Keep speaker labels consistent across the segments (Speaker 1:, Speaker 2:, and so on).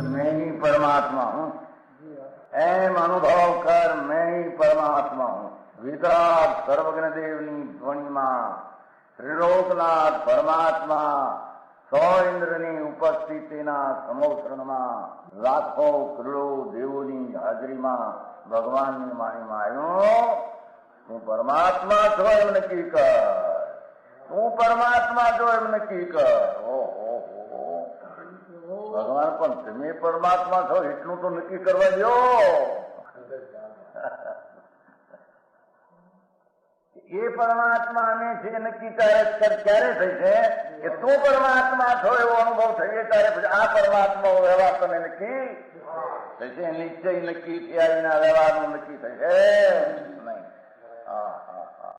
Speaker 1: मैं ही परमात्मा हूँ, एम अनुभव कर मैं ही परमात्मा हूँ। वितराग सर्वज्ञ देवनी ध्वनिमा त्रिलोकनाथ परमात्मा सौ इंद्રની ઉપસ્થિતિના સમોત્સવમાં લાખો કરોડો દેવોની હાજરીમાં ભગવાનની વાણીમાં આવ્યો, તું પરમાત્મા છો એમ નક્કી કર, તું પરમાત્મા છો એમ નક્કી કર. ઓહો, ભગવાન પણ તમે પરમાત્મા છો એટલું તો નક્કી કરવા દો. એ પરમાત્માને છે નક્કી ક્યારે થઈ છે કે તું પરમાત્મા છો એવો અનુભવ થઈએ ત્યારે પછી આ પરમાત્મા વ્યવહાર તને નક્કી થશે. નિશ્ચય નક્કી થયા વિના વ્યવહારનું નક્કી થશે નહીં. હા હા હા.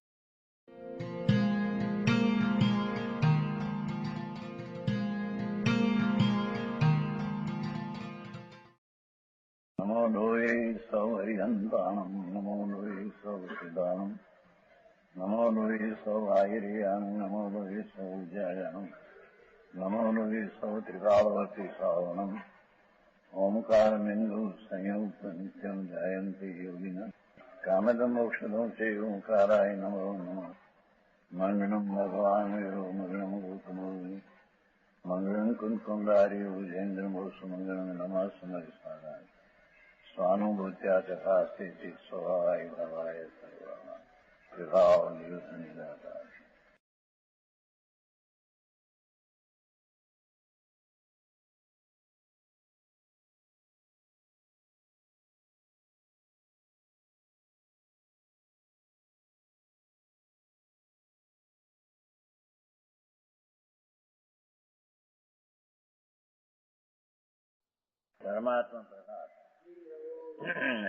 Speaker 1: નમો લોહે સૌ હરિહંતાણમ, નમો લોહે સૌ સિદ્ધાણમ, નમો લોહે સૌ આયર્યાણ, નમો લોહે સૌ જયાણમ, નમો લોહે સૌ ત્રિકાળવતી શ્રાવણમ. ઓમકાર બિંદુ સંયુક્ત નિત્યમ જાયંતી યોગિના કામદમ ઔષધમ છે ઓંકારાય નમો નમઃ. મંગળમ ભગવાન વિરો મંગળમ ગૌતમોની મંગળમ કુંકુંડારી ભુજેન્દ્ર મોસુ મંગળમ નમઃ સમરિસ્વાદાય સ્વાનુભૂત્યા તથા સ્થિતિ સ્વભાવાય ભવાય સર્વા વિભાવ નિયુદ્ધ નિદાતા. परमात्मा प्रकाश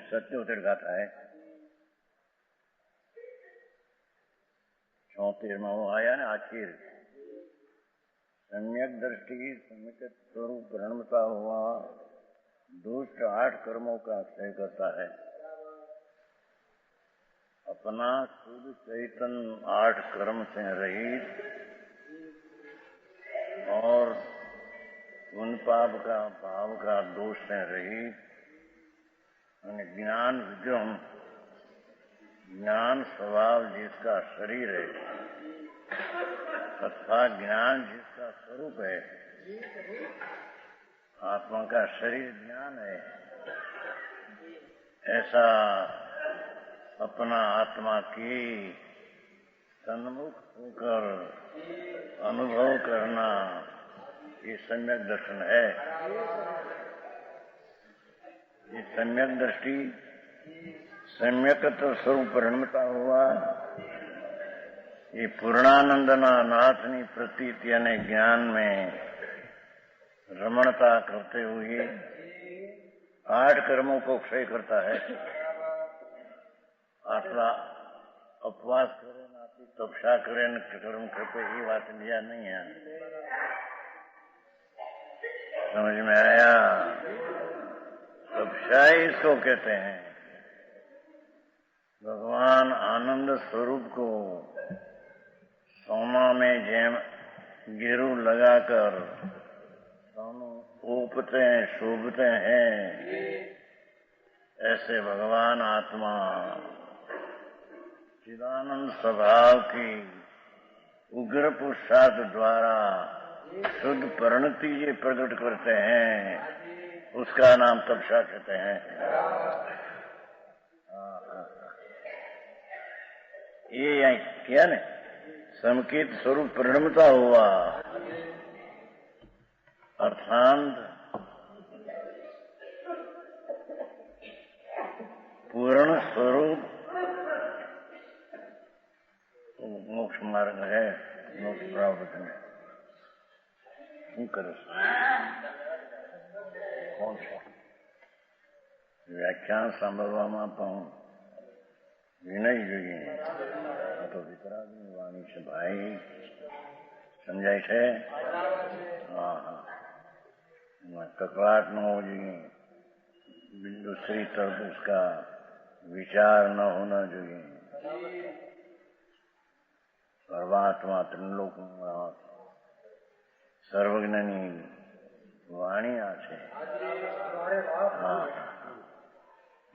Speaker 1: 77 गाथा है. 76 आया ना आखिर. सम्यक दृष्टि सम्यक स्वरूप रणमता हुआ दुष्ट 8 कर्मों का क्षय करता है. अपना शुद्ध चैतन्य 8 कर्म से रहित और उन पाप का भाव का दोष से रहित ज्ञान विक्रम ज्ञान स्वभाव जिसका शरीर है तथा ज्ञान जिसका स्वरूप है. आत्मा का शरीर ज्ञान है. ऐसा अपना आत्मा की सन्मुख होकर अनुभव करना ये सम्यक दर्शन है. ये सम्यक दृष्टि सम्यकत्व स्वरूप परिणमता हुआ ये पूर्णानंदना नाथनी प्रतीति અને ज्ञान में रमणता करते हुए 8 कर्मों को क्षय करता है. आटला उपवास करे नाती तपस्या करे न कर्म करते ये बात लिया नहीं है. समझ में आया? तपस्या इसको कहते हैं. भगवान आनंद स्वरूप को सोना में जेम गिरु लगाकर दोनों ऊपते शोभते हैं. ऐसे भगवान आत्मा चिदानंद स्वभाव की उग्र पुरुषार्थ द्वारा शुद्ध परिणति ये प्रकट करते हैं. उसका नाम तपस्या कहते हैं. ये क्या ने समकित स्वरूप परिणमता हुआ अर्थात पूर्ण स्वरूप मोक्ष मार्ग है. मोक्ष प्राप्त में શું કરે છે? કોણ છે? વ્યાખ્યાન સાંભળવામાં પણ વિનય જોઈએ. આ તો વિતરાગની વાણી છે ભાઈ. સમજાય છે? હા હા. એમાં કકળાટ ન હોવો જોઈએ. दूसरी तरफ उसका विचार न होना चाहिए। परमात्मा त्रिलोक सर्वज्ञनी वाणी आछे।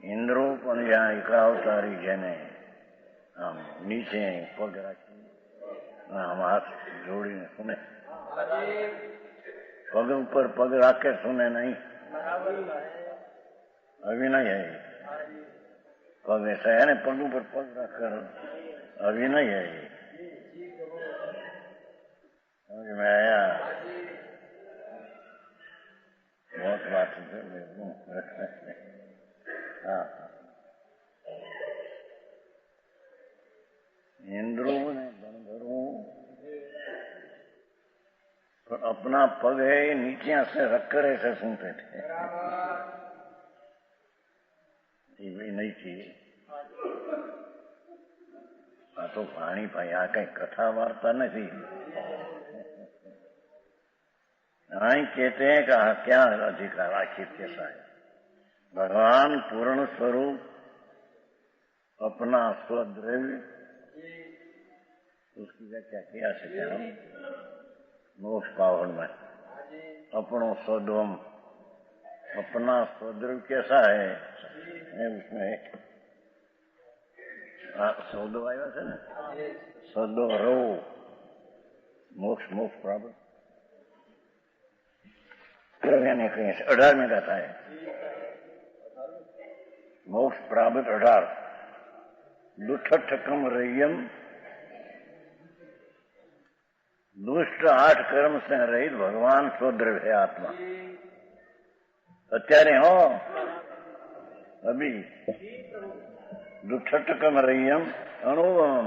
Speaker 1: इंद्रो पण ज्યાં એકાવતારી જેને આમ નીચે પગ રાખી આમ હાથ જોડીને સુને, પગ ઉપર પગ રાખે સુને नहीं, अभिनय है। पग ऐसा है ना, पग ऊपर पग रखकर अभिनय है। समझ में आया? बहुत बात हाँ, इंद्रों ने गणधरों तो अपना पग है नीचे से रखकर ऐसे सुनते थे। ये भी नहीं चाहिए। आ तो पानी भाई आ कई कथा वार्ता नहीं। आई कहते हैं कि क्या अधिकार आखिर कैसा है? भगवान पूर्ण स्वरूप अपना स्वद्रव्य, उसकी व्याख्या किया सके हम मोक्ष पावन में। अपनो स्वधम, अपना स्वद्रव्य कैसा है उसमें सौदो आया है ना, सौदो रो मोक्ष मोक्ष प्राप्त ने कहीं 18 में कहता है मोक्ष प्राप्त 18 दुष्टकम रयम, दुष्ट 8 कर्म से रहित भगवान स्वद्रव्य है आत्मा। અત્યારે हो अभी दुष्टकम रयम अणुवम,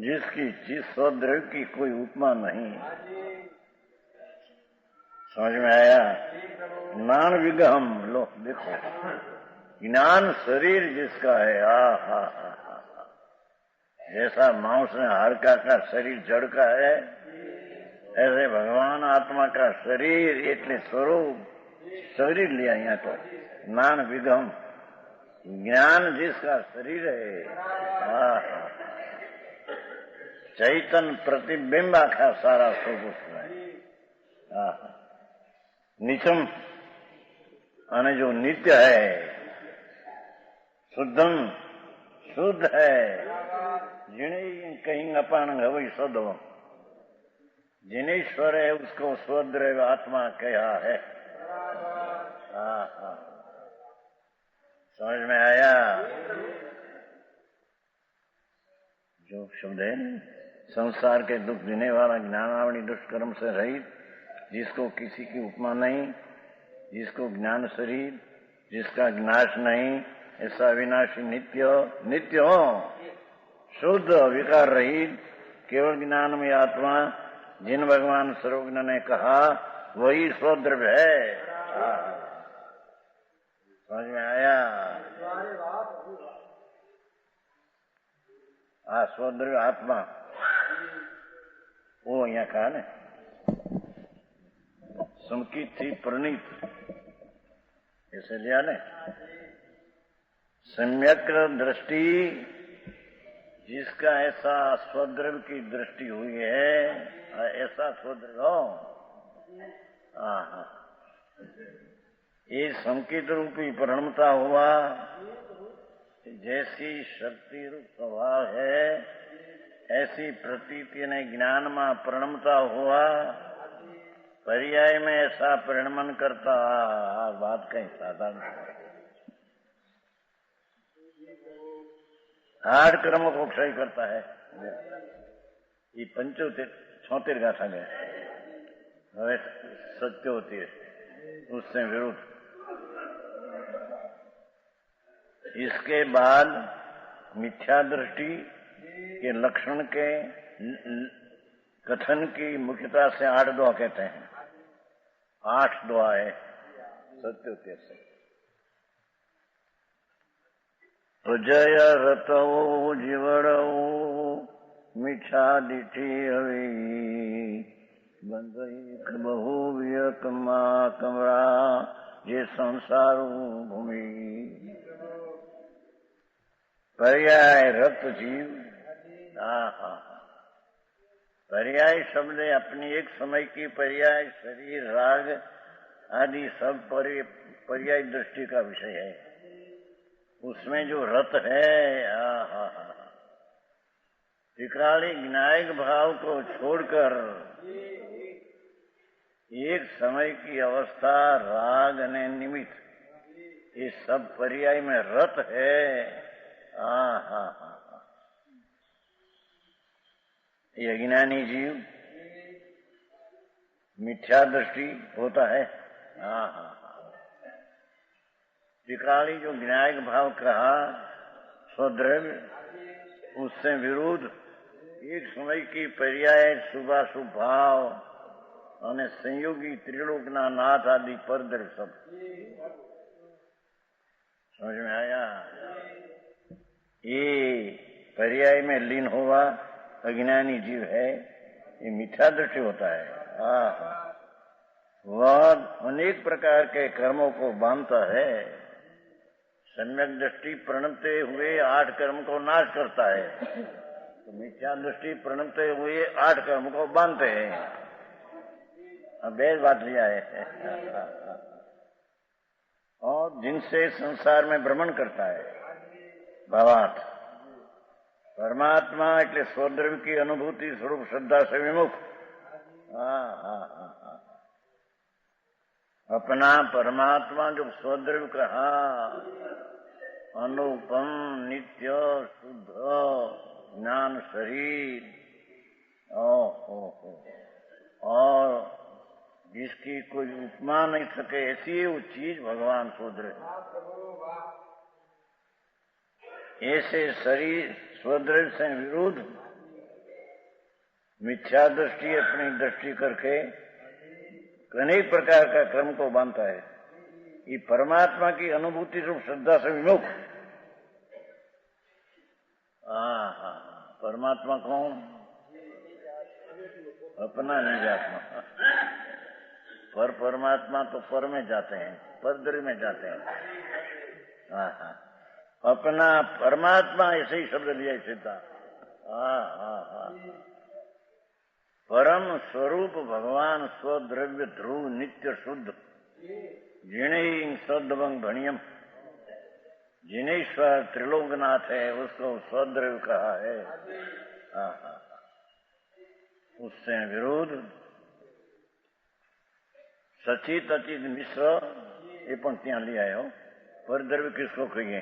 Speaker 1: जिसकी जिस स्वद्रव्य की कोई उपमा नहीं। समझ में आया? ज्ञान विगम, लो देखो ज्ञान शरीर जिसका है, हा जैसा मांस में हाड़का का शरीर जड़ का है, ऐसे भगवान आत्मा का शरीर એટલે स्वरूप शरीर लिया यहाँ तो ज्ञान विगम, ज्ञान जिसका शरीर है, चैतन्य प्रतिबिंब आखा सारा स्वरूप है। निचम અને जो नित्य है, शुद्धम शुद्ध है, जिन्हें कहीं अपान हवई सदो, जिनेश्वर है उसको स्वद्रव्य आत्मा कहा है। समझ में आया? जो शब्द है संसार के दुख देने वाला ज्ञानावली दुष्कर्म से रहित, जिसको किसी की उपमा नहीं, जिसको ज्ञान शरीर, जिसका विनाश नहीं, ऐसा विनाशी नित्य नित्य हो, शुद्ध विकार रहित केवल ज्ञान में आत्मा, जिन भगवान सर्वज्ञ ने कहा वही स्वद्रव्य है। समझ में आया? स्वद्रव्य आत्मा वो यहाँ कहा ने संकित थी प्रणीत, ऐसे लिया ने सम्यक दृष्टि, जिसका ऐसा स्वद्रव्य की दृष्टि हुई है, ऐसा स्वद्रव्य हो। ये संकित रूपी परिणमता हुआ, जैसी शक्ति रूप स्वभाव है ऐसी प्रतीति ने ज्ञान में परिणमता हुआ, पर्याय में ऐसा परिणमन करता। बात कहीं साधारण 8 कर्मों को क्षय करता है। ये 75 गाथा गए, હવે सत्य होती है उससे विरुद्ध। इसके बाद मिथ्या दृष्टि के लक्षण के कथन की मुख्यता से 8 दुआ कहते हैं। 8 दुआ है सत्य होती है। जय रतो जीवड़ो मीठा दिठी हवी, बंदई बहु वियकमा कमरा ये संसारू भूमि। पर्याय रत जीव। पर्याय शब्द अपनी एक समय की पर्याय शरीर राग आदि सब पर्याय दृष्टि का विषय है। उसमें जो रत है त्रिकाली ज्ञायक भाव को छोड़कर एक समय की अवस्था राग ने निमित्त ये सब पर्याय में रत है। ये अज्ञानी जीव मिथ्या दृष्टि होता है। त्रिकाली जो ज्ञायक भाव कहा स्वद्रव्य, उससे विरुद्ध एक समय की पर्याय शुभाशुभ भाव और संयोगी त्रिलोकना नाथ आदि परद्रव्य सब। समझ में आया? ये पर्याय में लीन हुआ अज्ञानी जीव है, ये मिथ्या दृष्टि होता है। वह अनेक प्रकार के कर्मों को बांधता है। सम्यक दृष्टि प्रणते हुए 8 कर्म को नाश करता है, तो मिथ्या दृष्टि प्रणते हुए 8 कर्म को बांधते हैं। अब बेस बात लिया है। और जिनसे संसार में भ्रमण करता है भावार्थ परमात्मा એટલે स्वद्रव्य की अनुभूति स्वरूप श्रद्धा से विमुख। अपना परमात्मा जो स्वद्रव्य कहा अनुपम नित्य शुद्ध ज्ञान शरीर और जिसकी कोई उपमा नहीं सके ऐसी वो चीज भगवान स्वद्रव्य। ऐसे शरीर स्वद्रव्य से विरुद्ध मिथ्या दृष्टि अपनी दृष्टि करके अनेक प्रकार का कर्म को बांधता है। ये परमात्मा की अनुभूति रूप श्रद्धा से विमुख। परमात्मा कौन? अपना निजात्मा। पर परमात्मा तो पर में जाते हैं, परद्रव्य में जाते हैं। अपना परमात्मा ऐसे ही शब्द लिया सीधा। परम स्वरूप भगवान स्वद्रव्य ध्रुव नित्य शुद्ध जिन्हें सदवंग भणियम, जिनेश्वर त्रिलोकनाथ है उसको स्वद्रव्य कहा है। उससे विरोध सचित अचित मिश्र ये पंक्तियां ले आए हो। परद्रव्य किसको कहिए?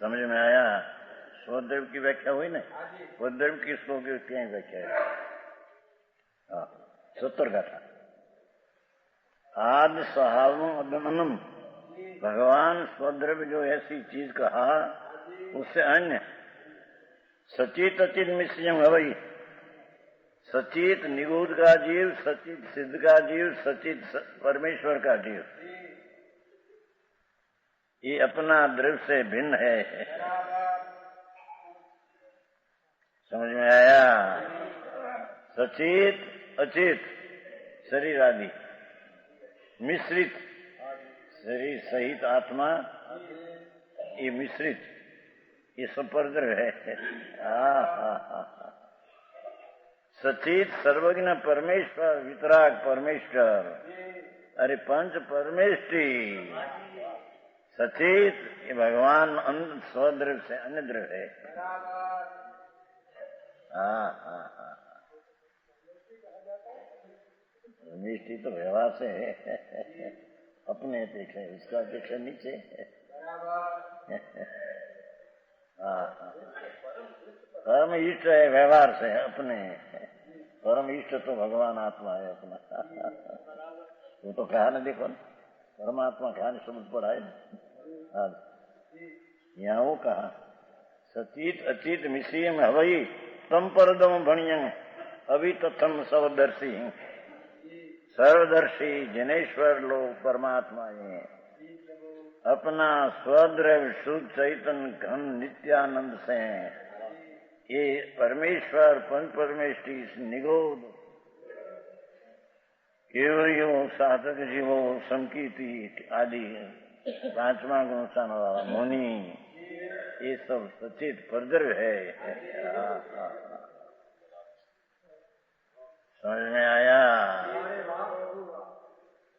Speaker 1: समझ में आया? स्वद्रव्य की व्याख्या हुई ना, परद्रव्य किसको क्या व्याख्या है? 70 गाथा। आदि सहावनम भगवान स्वद्रव्य जो ऐसी चीज कहा उससे अन्य सचित अचित मिश्रम है। वही सचित निगूढ़ का जीव, सचित सिद्ध का जीव, सचित परमेश्वर का जीव, ये अपना द्रव्य से भिन्न है। समझ में आया? सचित अचित शरीर आदि, मिश्रित शरीर सहित आत्मा, ये मिश्रित, ये सब परद्रव्य है। सचित सर्वज्ञ परमेश्वर, वितराग परमेश्वर, अरे पंच परमेष्टि। सचित ये भगवान स्वद्रव्य से अन्य द्रव्य है। मिष्टि तो व्यवहार से है, अपने अपेक्षा उसका अपेक्षा नीचे। परम इष्ट है व्यवहार से अपने, परम इष्ट तो भगवान आत्मा है अपना। वो तो कहा ना, देखो परमात्मा कहा नहीं समझ पड़ा है। यहाँ वो कहा सचित अचित मिश्रियम हवई तम परदम भणियं अभी तथम सर्वदर्शी। सर्वदर्शी जिनेश्वर लोग परमात्मा ये अपना स्वद्रव्य शुद्ध चैतन्य घन नित्यानंद से ये परमेश्वर पंच परमेष्टि निगोद केवड़ियों साधक जीवो संकीर्ति आदि 5वां गुण स्थान वाला मुनि, ये सब सचेत परद्रव्य है। समझ में आया?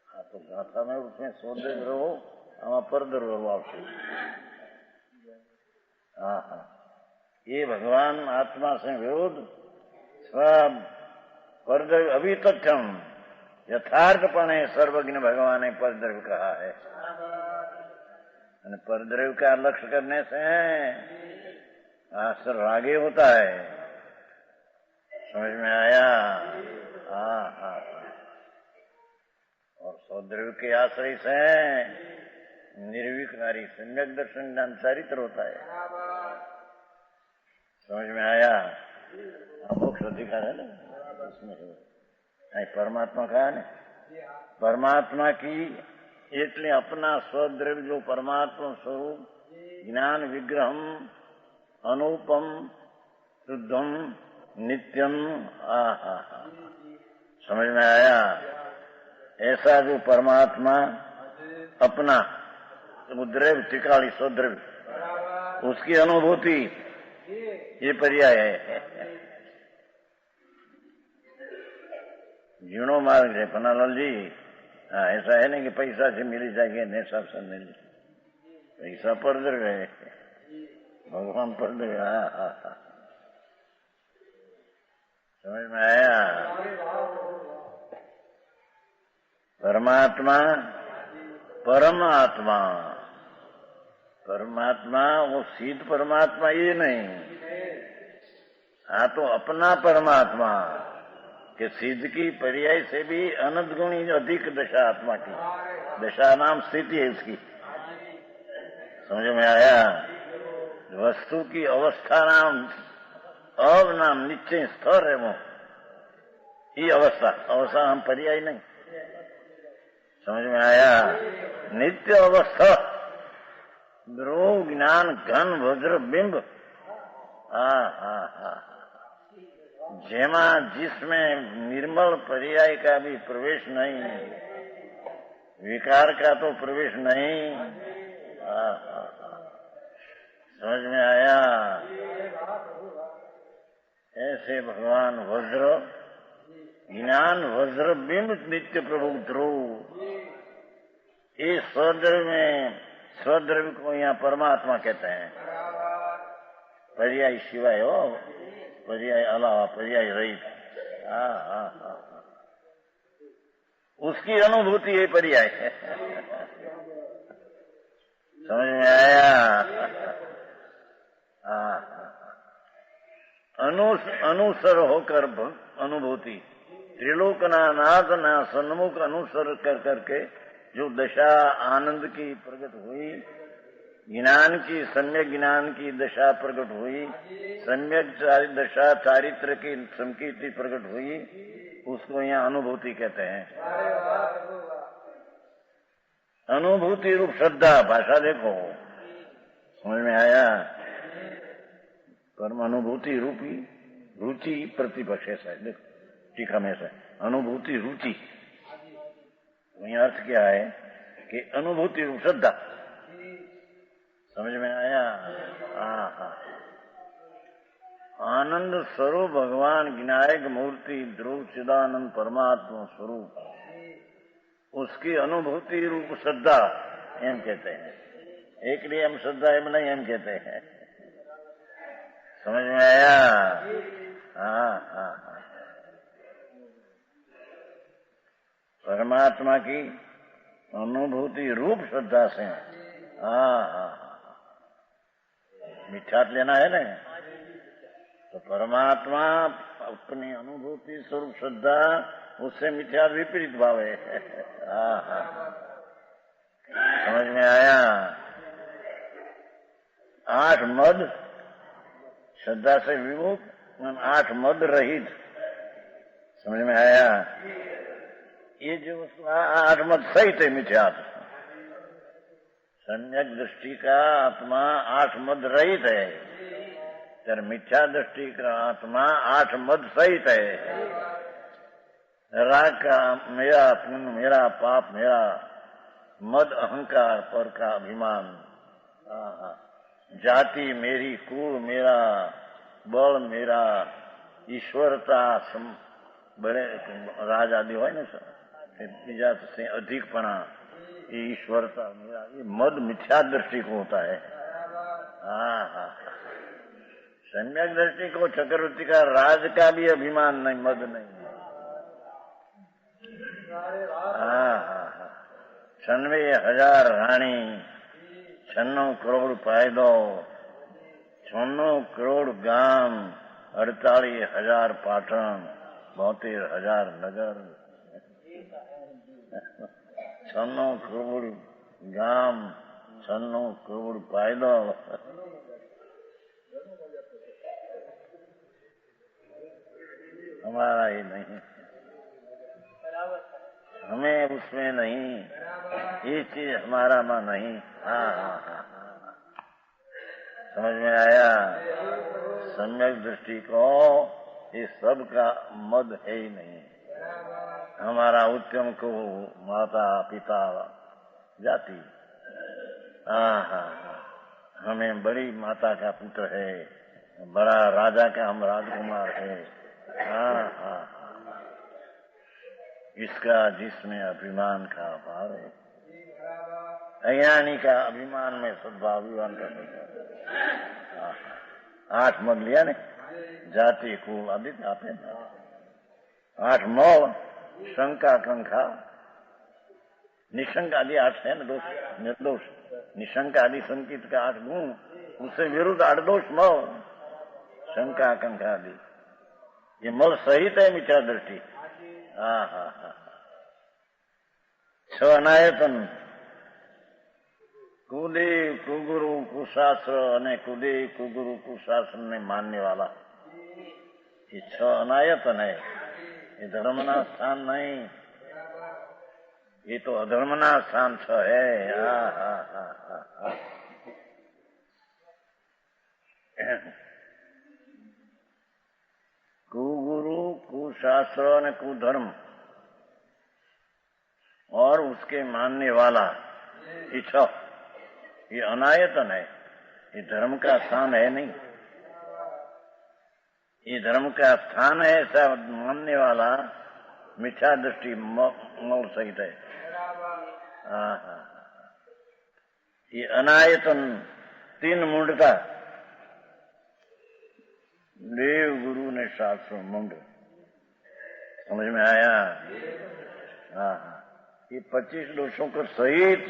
Speaker 1: हाँ, तो गाथा में उसमें सौद्रव्य रहो, हम परद्रव्य रहो आपसे। हाँ, ये भगवान आत्मा से विरोध सब परद्रव्य अभी तक हम यथार्थपणे सर्वज्ञ भगवान ने परद्रव्य कहा है। परद्रव्य का लक्ष्य करने से आश्रय आगे होता है। समझ में आया? हाँ। और सौद्रव्य के आश्रय से निर्विकारी सम्यक दर्शन ज्ञान चारित्र होता है। समझ में आया? मोक्ष अधिकार है ना उसमें, परमात्मा का है ना। परमात्मा की એટલે अपना स्वद्रव्य जो परमात्मा स्वरूप ज्ञान विग्रहम अनुपम शुद्धम नित्यम। समझ में आया? ऐसा जो परमात्मा अपना द्रव्य टिकाली स्वद्रव्य उसकी अनुभूति ये पर्याय है। जीणो मार्ग है पन्नालाल जी। हाँ, ऐसा है नहीं कि पैसा से मिली जाएगी, नहीं सब मिली। पैसा परद्रव्य है, भगवान परद्रव्य। हाँ। समझ में आया? परमात्मा परमात्मा परमात्मा वो सिद्ध परमात्मा ये नहीं। हाँ, तो अपना परमात्मा कि सिद्ध की पर्याय से भी अनंत गुणी अधिक दशा आत्मा की, दशा नाम स्थिति है उसकी। समझ में आया? वस्तु की अवस्था नाम अब नाम निश्चय स्थिर है वो, ये अवस्था हम पर्याय नहीं। समझ में आया? नित्य अवस्था ध्रुव ज्ञान घन वज्र बिंब। हाँ। जेमा जिसमें निर्मल पर्याय का भी प्रवेश नहीं, विकार का तो प्रवेश नहीं। समझ में आया? ऐसे भगवान वज्र ज्ञान वज्र बिंब नित्य प्रभु ध्रुव, ये स्वद्रव्य को यहाँ परमात्मा कहते हैं। पर्याय सिवाय हो, पर्याय अलावा, पर्याय रहित। हाँ। उसकी अनुभूति ये पर्याय है। समझ में आया? हाँ। अनुसर होकर अनुभूति, त्रिलोकना नाथना सन्मुख अनुसर कर करके जो दशा आनंद की प्रकट हुई, ज्ञान की सम्यक ज्ञान की दशा प्रकट हुई, सम्यक दशा चारित्र की संकीर्ति प्रकट हुई, उसको यहाँ अनुभूति कहते हैं। अनुभूति रूप श्रद्धा, भाषा देखो। समझ में आया? कर्म अनुभूति रूपी रुचि प्रतिपक्ष ऐसा है। देखो टीका में ऐसा अनुभूति रुचि, वही अर्थ क्या है कि अनुभूति रूप श्रद्धा। समझ में आया? हाँ। आनंद स्वरूप भगवान विनायक मूर्ति ध्रुव चिदानंद परमात्मा स्वरूप, उसकी अनुभूति रूप श्रद्धा एम कहते हैं। एक लिए हम श्रद्धा एम नहीं एम कहते हैं। समझ में आया? हाँ। परमात्मा की अनुभूति रूप श्रद्धा से। हाँ। मिठास लेना है ना, तो परमात्मा अपनी अनुभूति स्वरूप श्रद्धा, उससे मिथ्या विपरीत भाव है। समझ में आया? 8 मद श्रद्धा से विमुख, 8 मद रहित। समझ में आया? ये जो 8 मद सहित है मिथ्या, सम्यक दृष्टि का आत्मा 8 मद रहित है, तर मिथ्या दृष्टि का आत्मा 8 मद सहित है।
Speaker 2: राग का मेरा पुण्य, मेरा पाप, मेरा मद अहंकार पर का अभिमान, जाति मेरी, कुल मेरा, बल मेरा, ईश्वरता, बड़े राज आदि हो ना बीजा से अधिकपणा, ये ईश्वरता मेरा, ये मद मिथ्या दृष्टि को होता है। हाँ, सम्यक दृष्टि को चक्रवर्ती का राज का भी अभिमान नहीं, मद नहीं। हाँ, 96,000 रानी, 96 करोड़ पायदो, 96 करोड़ गाम, 48,000 पाटण, 72,000 नगर, 96 करोड़ गाम, 96 करोड़ पायदो। हमारा ही नहीं, हमें उसमें नहीं, ये चीज हमारा में नहीं। हाँ, समझ में आया? सम्यक दृष्टि को ये सब का मद है ही नहीं। हमारा उत्तम को माता पिता जाति, हमें बड़ी माता का पुत्र है, बड़ा राजा का हम राजकुमार है। इसका जिसमें अभिमान का अभाव है, अज्ञानी का अभिमान में सद्भाविवान का सोचा। 8 मद लिया ने, जाति कुल आदि आपे 8 मौल, शंका कंखा, निशंक आदि 8 है ना, दोष निर्दोष, निशंक आदि संकित का 8 गुण, उससे विरुद्ध 8 दोष मौल, शंका कंखा आदि, ये मल सहित है मिथ्या दृष्टि। 6 अनायतन, कुदेव कुगुरु कुशास्त्र અને कुदेव कुगुरु कुशास्त्र ने मानने वाला, ये 6 अनायतन है। ये धर्मना स्थान नहीं, ये तो अधर्मना स्थान 6 है। कुगुरु कुशास्त्र और कुधर्म और उसके मानने वाला, ये 6, ये अनायतन है। ये धर्म का स्थान है नहीं, ये धर्म का स्थान है ऐसा मानने वाला मिथ्या दृष्टि मौल सहित है। ये अनायतन 3 मुंडता, देव गुरु ने शास्त्र मुंड, समझ में आया? ये 25 दोषों को सहित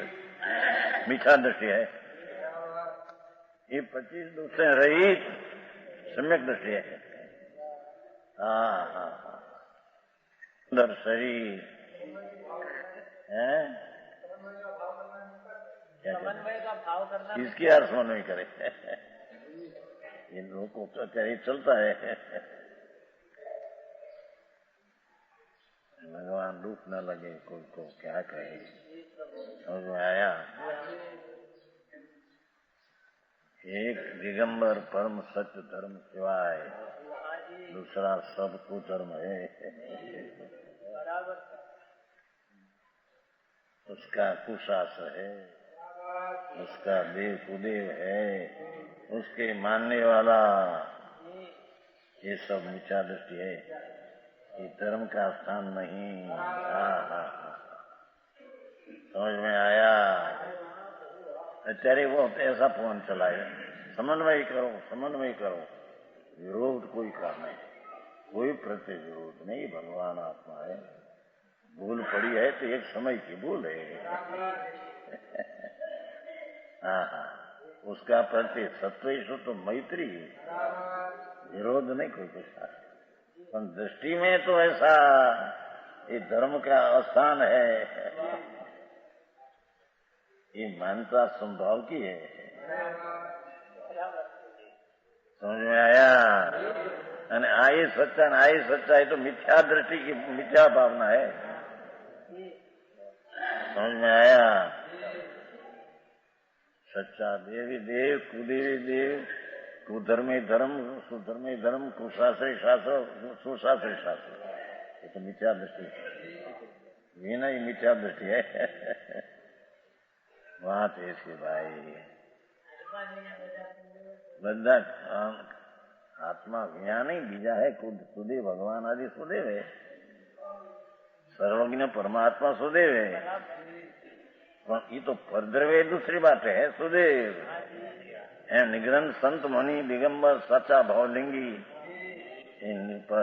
Speaker 2: मिथ्या दृष्टि है। ये 25 दोषों रहित सम्यक दृष्टि है। सुंदर शरीर है, समन्वय का भाव करना, इसकी यार समन्वय करे। इन लोगों को तो क्या ही चलता है, भगवान दुख न लगे कोई को क्या कहे। समझ में आया? एक दिगंबर परम सत्य धर्म सिवाय दूसरा सब कुधर्म है। उसका कुशास्त्र है, उसका देव कुदेव है, उसके मानने वाला, ये सब मिथ्या दृष्टि है। ये धर्म का स्थान नहीं। समझ में आया? अत्यारे वो ऐसा फोन चलाए, समन्वय करो, समन्वय करो, विरोध कोई का नहीं, कोई प्रति विरोध नहीं। भगवान आत्मा है, भूल पड़ी है तो एक समय की भूल है। उसका प्रति सत्व तो मैत्री, विरोध नहीं कोई के साथ। दृष्टि में तो ऐसा ये धर्म का स्थान है, ये मानता संभाव की है। समझ में आया? आई सच्चाई तो मिथ्या दृष्टि की मिथ्या भावना है। समझ में आया? सच्चा देवी देव, कुदेवी देव, कुधर्मे धर्म, सुधर्मे धर्म, कुशास्त्री शास्त्र, सुशास्त्री शास्त्र, ये तो मिथ्या दृष्टि, विनय मिथ्या दृष्टि है। बात ऐसी भाई, બધા આત્મા જ્ઞાની બીજા હે, ખુદ સુદેવ ભગવાન આદિ સુદેવ है, सर्वज्ञ परमात्मा सुदेव है, ये तो परद्रव्य दूसरी बात है। सुदेव निग्रंथ संत मुनि दिगंबर सच्चा भावलिंगी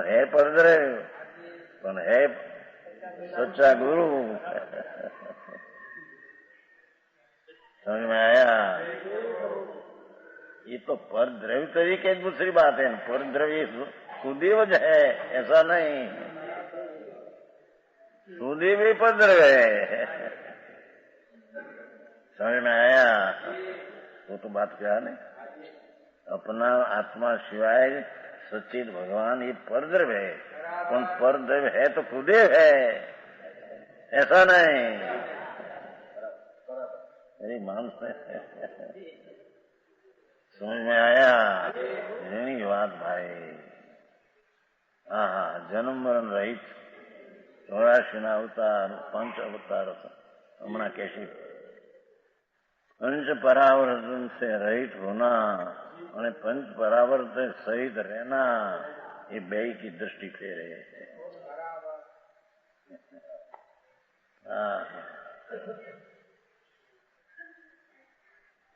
Speaker 2: है परद्रव्य, पर है सच्चा गुरु। समझ में आया? ये तो परद्रव्य तरीके दूसरी बात है, परद्रव्य सुदेव है ऐसा नहीं, सुदेव ही परद्रव्य है। समझ में आया? वो तो बात क्या है, अपना आत्मा सिवाय सच्चिद भगवान ये परद्रव्य है, कौन परद्रव्य है तो सुदेव है ऐसा नहीं। मेरी मानस समझ में आया? यही बात भाई। हाँ, जन्म मरण रहित 84 अवतार, 5 अवतार हमारा कैसी पंच परावर्तन से रहित होना और पंच परावर्तन सहित रहना, ये बेई की दृष्टि फेरे।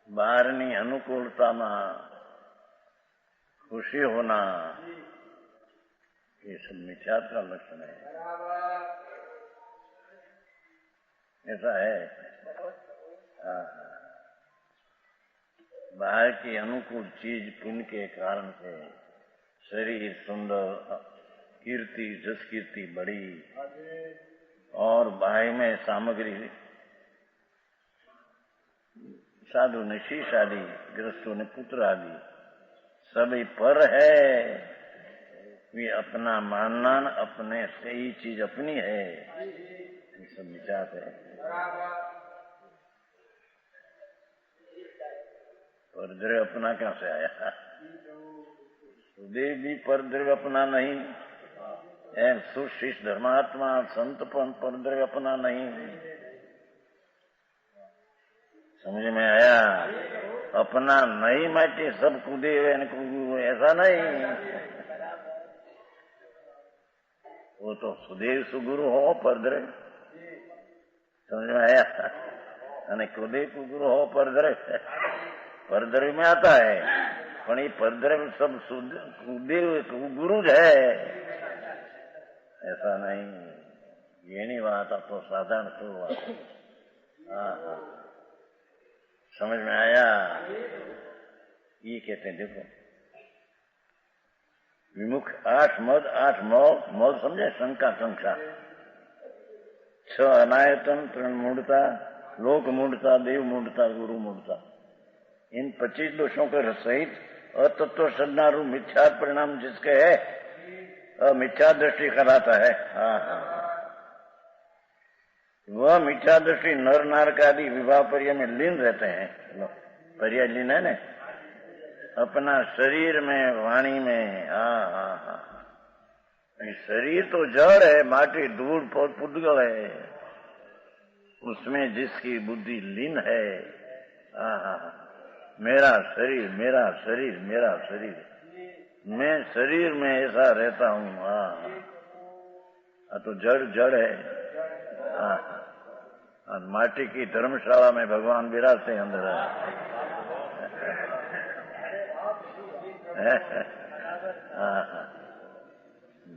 Speaker 2: બહારની अनुकूलताમાં खुशी होना, ये सब मिथ्या का लक्षण है। ऐसा है। बाहर की अनुकूल चीज पुण्य के कारण से शरीर सुंदर, कीर्ति जस कीर्ति बड़ी, और बाह्य में सामग्री साधु ने शीश आदि, गृहस्थों ने पुत्र आदि सभी पर है। वे अपना मानना, अपने से ही चीज अपनी है, ये सब विचार है। परद्रव्य अपना कहां से आया? सुदेव भी परद्रव्य अपना नहीं, सुशिष्ट धर्मात्मा संत परद्रव्य अपना नहीं। समझ में आया? अपना नहीं माटे सब कुदेव ऐसा नहीं, वो तो सुदेव सुगुरु हो परद्रव्य। समझ में आया? कुदेव कुगुरु हो परद्रव्य, परद्रव्य में आता है, पर ये परद्रव्य सब कुदेव गुरु है ऐसा नहीं। ये नहीं बात, आप तो साधारण तो बात। हाँ, समझ में आया? ये कहते हैं, देखो विमुख 8 मद 8 मौल समझे, शंका संख्या 6 अनायतन, 3 मूढ़ता, लोक मूढ़ता, देव मूढ़ता, गुरु मूढ़ता, इन 25 दोषों के सहित अतत्व सदनारू मिथ्या परिणाम जिसके है, मिथ्या दृष्टि कराता है। हाँ, वह मिथ्या दृष्टि नर नारक आदि विवाह पर्याय में लीन रहते हैं। पर्याय लीन है न, अपना शरीर में, वाणी में। हाँ, शरीर तो जड़ है, माटी धूल पुद्गल है, उसमें जिसकी बुद्धि लीन है। हाँ, मेरा शरीर मेरा शरीर मेरा शरीर, मैं शरीर में ऐसा रहता हूँ। हाँ, तो जड़ जड़ है। हाँ, माटी की धर्मशाला में भगवान विराजते हैं अंदर।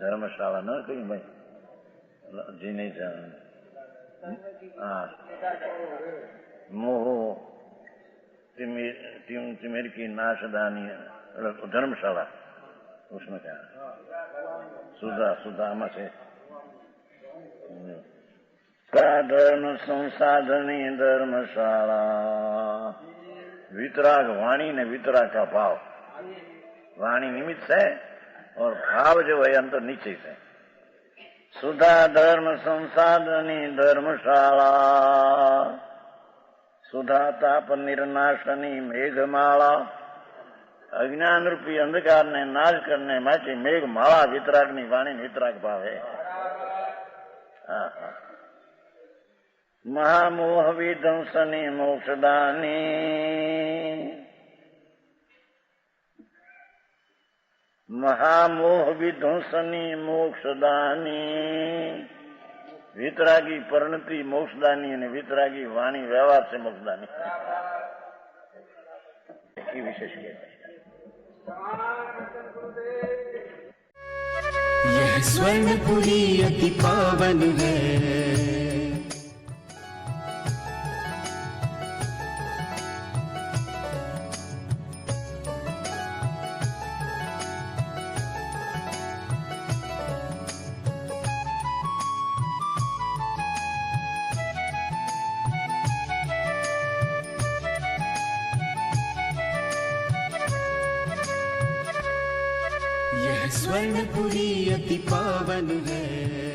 Speaker 2: धर्मशाला न कहीं भाई जी नहीं जान। मोह तिमिर की नाशदानी धर्मशाला, उसमें क्या सुधा से साधन संसाधनी धर्मशाला। वितराग वाणी ने वितराग का भाव, वाणी निमित्त है और भाव जो है अंतर नीचे से। सुधा धर्म संसाधनी धर्मशाला, सुधा ताप निर्नाशनी मेघमाला। अज्ञान रूपी अंधकार ने नाश करने માટે मेघमाला वितराग नी वाणी वितराग भाव है। महामोह विध्वंसनी मोक्षदानी, महामोह विध्वंसनी मोक्षदानी, वितरागी परिणति मोक्षदानी અને વિતરાગી વાણી વ્યવહાર છે મોક્ષદાની. એ વિશેષ
Speaker 3: यह स्वर्णपुरी अति पावन है, यह स्वर्णपुरी अति पावन है.